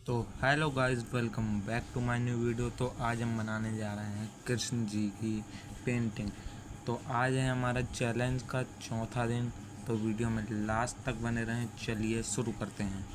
तो hello guys, welcome back to my new video. तो आज हम बनाने जा रहे हैं कृष्ण जी की पेंटिंग। तो आज है हमारा चैलेंज का चौथा दिन। तो वीडियो में लास्ट तक बने रहें। चलिए शुरू करते हैं।